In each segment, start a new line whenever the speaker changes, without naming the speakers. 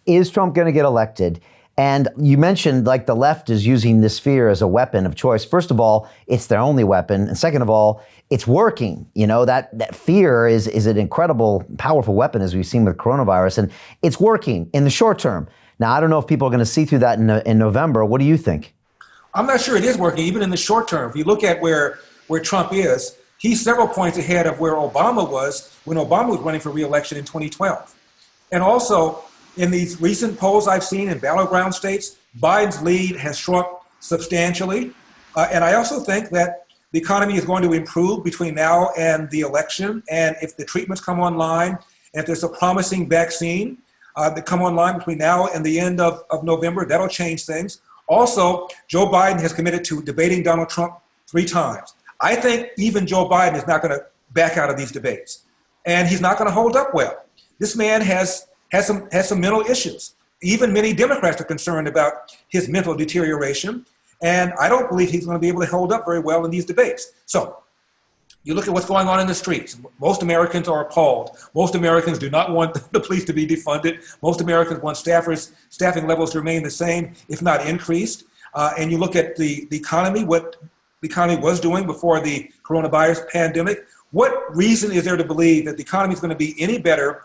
Is Trump going to get elected? And you mentioned like the left is using this fear as a weapon of choice. First of all, it's their only weapon. And second of all, it's working. You know, that fear is an incredible, powerful weapon, as we've seen with coronavirus. And it's working in the short term. Now, I don't know if people are going to see through that in November. What do you think?
I'm not sure it is working, even in the short term. If you look at where Trump is, he's several points ahead of where Obama was when Obama was running for re-election in 2012. And also, in these recent polls I've seen in battleground states, Biden's lead has shrunk substantially. And I also think that the economy is going to improve between now and the election. And if the treatments come online, and if there's a promising vaccine that come online between now and the end of November, that'll change things. Also, Joe Biden has committed to debating Donald Trump 3 times. I think even Joe Biden is not going to back out of these debates. And he's not going to hold up well. This man has some mental issues. Even many Democrats are concerned about his mental deterioration. And I don't believe he's going to be able to hold up very well in these debates. So you look at what's going on in the streets. Most Americans are appalled. Most Americans do not want the police to be defunded. Most Americans want staffing levels to remain the same, if not increased. And you look at the economy, what the economy was doing before the coronavirus pandemic. What reason is there to believe that the economy is going to be any better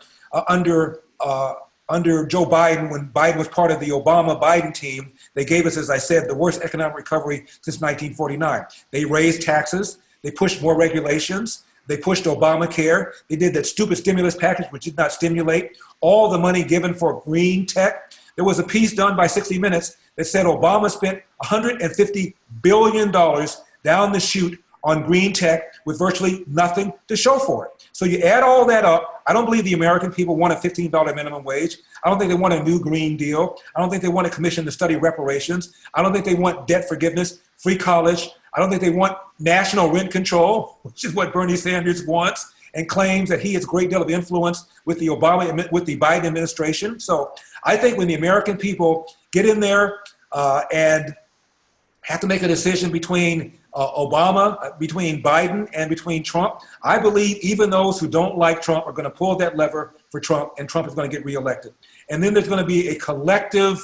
under Joe Biden when Biden was part of the Obama-Biden team? They gave us, as I said, the worst economic recovery since 1949. They raised taxes. They pushed more regulations. They pushed Obamacare. They did that stupid stimulus package, which did not stimulate. All the money given for green tech. There was a piece done by 60 Minutes that said Obama spent $150 billion down the chute on green tech with virtually nothing to show for it. So you add all that up. I don't believe the American people want a $15 minimum wage. I don't think they want a new Green Deal. I don't think they want a commission to study reparations. I don't think they want debt forgiveness, free college. I don't think they want national rent control, which is what Bernie Sanders wants and claims that he has a great deal of influence with the Biden administration. So I think when the American people get in there and have to make a decision between between Biden and between Trump, I believe even those who don't like Trump are going to pull that lever for Trump, and Trump is going to get reelected. And then there's going to be a collective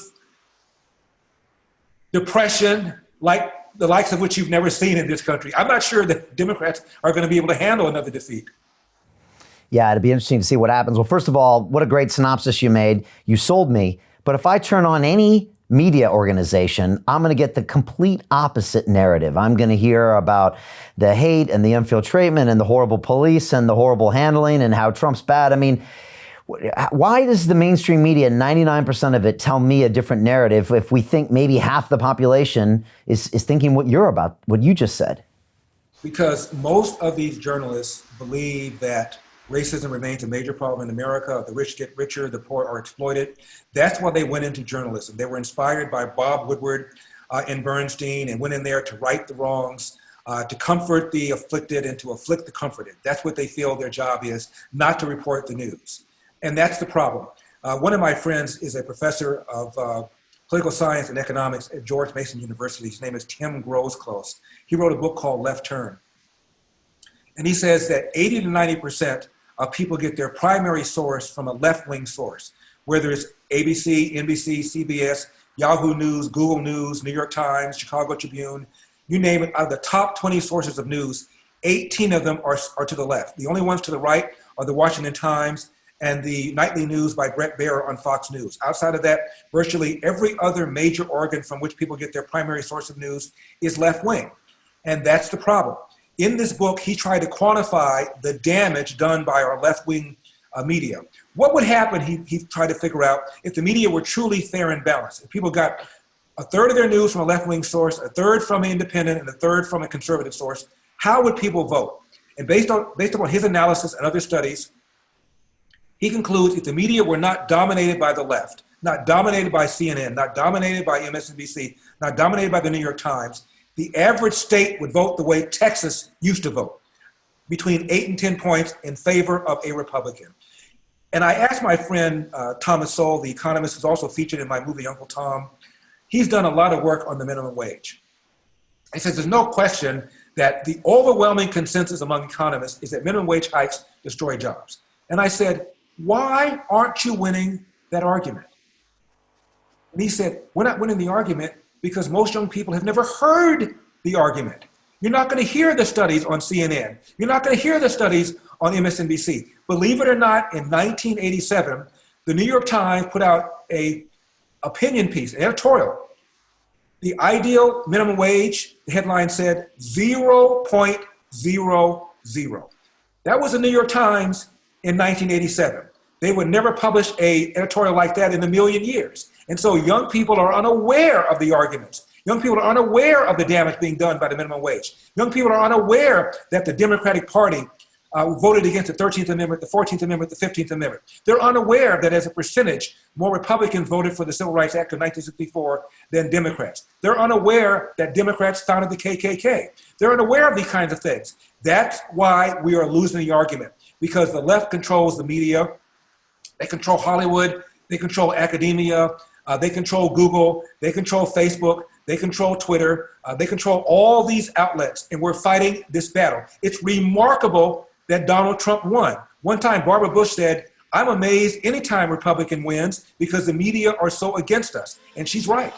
depression like the likes of which you've never seen in this country. I'm not sure that Democrats are going to be able to handle another defeat.
Yeah, it'd be interesting to see what happens. Well, first of all, what a great synopsis you made. You sold me. But if I turn on any media organization, I'm going to get the complete opposite narrative. I'm going to hear about the hate and the infiltration and the horrible police and the horrible handling and how Trump's bad. I mean, why does the mainstream media, 99% of it, tell me a different narrative if we think maybe half the population is thinking what you're about, what you just said?
Because most of these journalists believe that racism remains a major problem in America. The rich get richer, the poor are exploited. That's why they went into journalism. They were inspired by Bob Woodward and Bernstein and went in there to right the wrongs, to comfort the afflicted and to afflict the comforted. That's what they feel their job is, not to report the news. And that's the problem. One of my friends is a professor of political science and economics at George Mason University. His name is Tim Grosclose. He wrote a book called Left Turn. And he says that 80 to 90% of people get their primary source from a left-wing source, whether it's ABC, NBC, CBS, Yahoo News, Google News, New York Times, Chicago Tribune, you name it. Out of the top 20 sources of news, 18 of them are to the left. The only ones to the right are the Washington Times and the nightly news by Bret Baier on Fox News. Outside of that, virtually every other major organ from which people get their primary source of news is left-wing. And that's the problem. In this book, he tried to quantify the damage done by our left-wing media. What would happen, he tried to figure out, if the media were truly fair and balanced? If people got a third of their news from a left-wing source, a third from an independent, and a third from a conservative source, how would people vote? And based upon his analysis and other studies, he concludes if the media were not dominated by the left, not dominated by CNN, not dominated by MSNBC, not dominated by the New York Times, the average state would vote the way Texas used to vote, between 8 and 10 points in favor of a Republican. And I asked my friend Thomas Sowell, the economist who's also featured in my movie Uncle Tom. He's done a lot of work on the minimum wage. He says there's no question that the overwhelming consensus among economists is that minimum wage hikes destroy jobs. And I said, why aren't you winning that argument? And he said, we're not winning the argument because most young people have never heard the argument. You're not going to hear the studies on CNN. You're not going to hear the studies on MSNBC. Believe it or not, in 1987, the New York Times put out an opinion piece, an editorial. The ideal minimum wage, the headline said 0.00. That was the New York Times in 1987. They would never publish an editorial like that in a million years. And so young people are unaware of the arguments. Young people are unaware of the damage being done by the minimum wage. Young people are unaware that the Democratic Party voted against the 13th Amendment, the 14th Amendment, the 15th Amendment. They're unaware that as a percentage, more Republicans voted for the Civil Rights Act of 1964 than Democrats. They're unaware that Democrats founded the KKK. They're unaware of these kinds of things. That's why we are losing the argument, because the left controls the media. They control Hollywood. They control academia. They control Google. They control Facebook. They control Twitter. They control all these outlets, and we're fighting this battle. It's remarkable that Donald Trump won. One time, Barbara Bush said, I'm amazed anytime Republican wins because the media are so against us. And she's right.